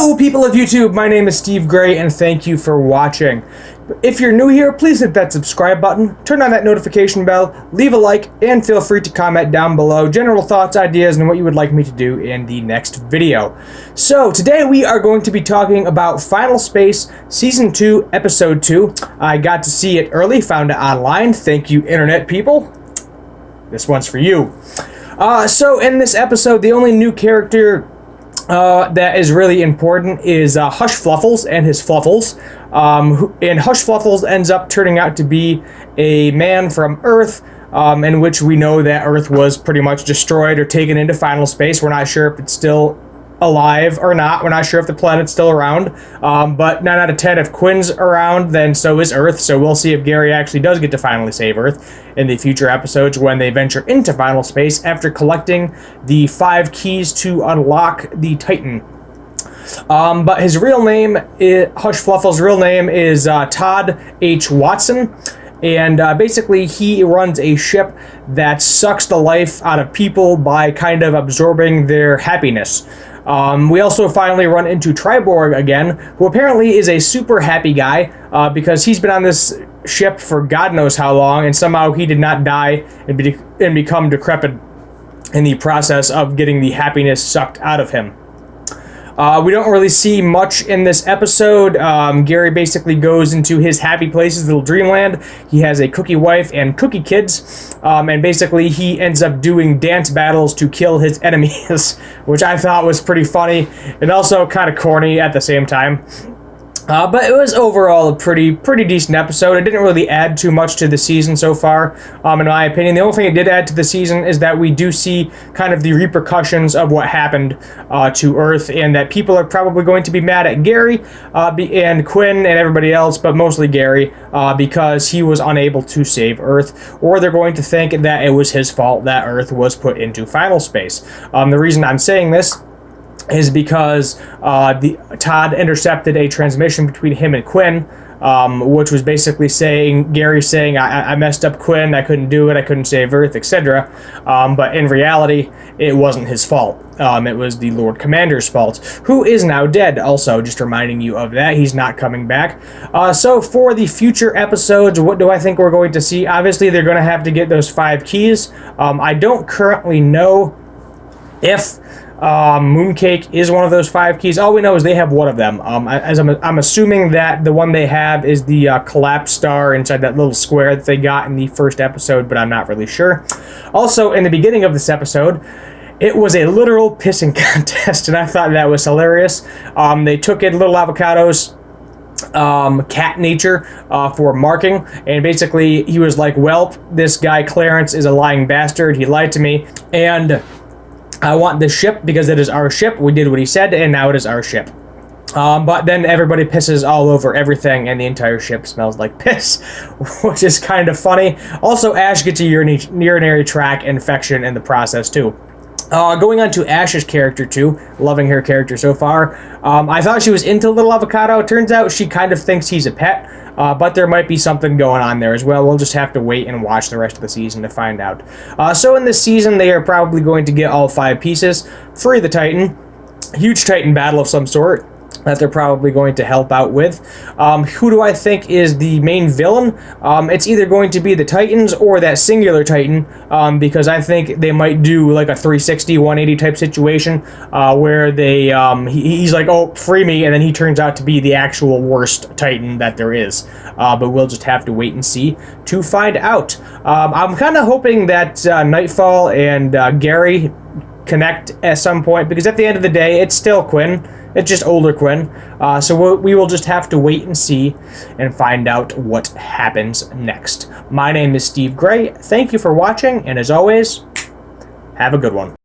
Hello people of YouTube, my name is Steve Gray and thank you for watching. If you're new here, please hit that subscribe button, turn on that notification bell, leave a like, and feel free to comment down below general thoughts, ideas, and what you would like me to do in the next video. So today we are going to be talking about Final Space Season 2, Episode 2. I got to see it early, found it online. Thank you internet people. This one's for you. So in this episode, the only new character that is really important is Hush Fluffles and his Fluffles. And Hush Fluffles ends up turning out to be a man from Earth, in which we know that Earth was pretty much destroyed or taken into final space. We're not sure if it's still alive or not. We're not sure if the planet's still around. But 9 out of 10, if Quinn's around, then so is Earth. So we'll see if Gary actually does get to finally save Earth in the future episodes when they venture into final space after collecting the 5 keys to unlock the Titan. But his real name, Hush Fluffle's real name is Todd H. Watson. And basically, he runs a ship that sucks the life out of people by kind of absorbing their happiness. We also finally run into Triborg again, who apparently is a super happy guy because he's been on this ship for God knows how long, and somehow he did not die and become decrepit in the process of getting the happiness sucked out of him. We don't really see much in this episode. Gary basically goes into his happy place, his little dreamland. He has a cookie wife and cookie kids, and basically he ends up doing dance battles to kill his enemies, which I thought was pretty funny and also kind of corny at the same time. But it was overall a pretty decent episode. It didn't really add too much to the season so far, in my opinion. The only thing it did add to the season is that we do see kind of the repercussions of what happened to Earth, and that people are probably going to be mad at Gary and Quinn and everybody else, but mostly Gary, because he was unable to save Earth, or they're going to think that it was his fault that Earth was put into final space. The reason I'm saying this is because Todd intercepted a transmission between him and Quinn, which was basically saying, Gary saying, I messed up Quinn, I couldn't do it, I couldn't save Earth, etc. But in reality, it wasn't his fault. It was the Lord Commander's fault, who is now dead. Also, just reminding you of that, he's not coming back. So for the future episodes, what do I think we're going to see? Obviously, they're going to have to get those 5 keys. I don't currently know if Mooncake is one of those 5 keys. All we know is they have one of them. I'm assuming that the one they have is the collapse star inside that little square that they got in the first episode, but I'm not really sure. Also, in the beginning of this episode, it was a literal pissing contest, and I thought that was hilarious. They took in Little Avocado's cat nature for marking, and basically he was like, well, this guy Clarence is a lying bastard, he lied to me, and I want this ship because it is our ship. We did what he said, and now it is our ship. But then everybody pisses all over everything, and the entire ship smells like piss, which is kind of funny. Also, Ash gets a urinary tract infection in the process, too. Going on to Ash's character, too. Loving her character so far. I thought she was into Little Avocado. Turns out she kind of thinks he's a pet. But there might be something going on there as well. We'll just have to wait and watch the rest of the season to find out. So in this season, they are probably going to get all 5 pieces. Free the Titan. Huge Titan battle of some sort that they're probably going to help out with. Who do I think is the main villain? It's either going to be the Titans or that singular Titan, because I think they might do like a 360, 180 type situation, where they he's like, oh, free me, and then he turns out to be the actual worst Titan that there is. But we'll just have to wait and see to find out. I'm kind of hoping that Nightfall and Gary connect at some point, because at the end of the day, it's still Quinn. It's just older Quinn. So we will just have to wait and see and find out what happens next. My name is Steve Gray. Thank you for watching, and as always, have a good one.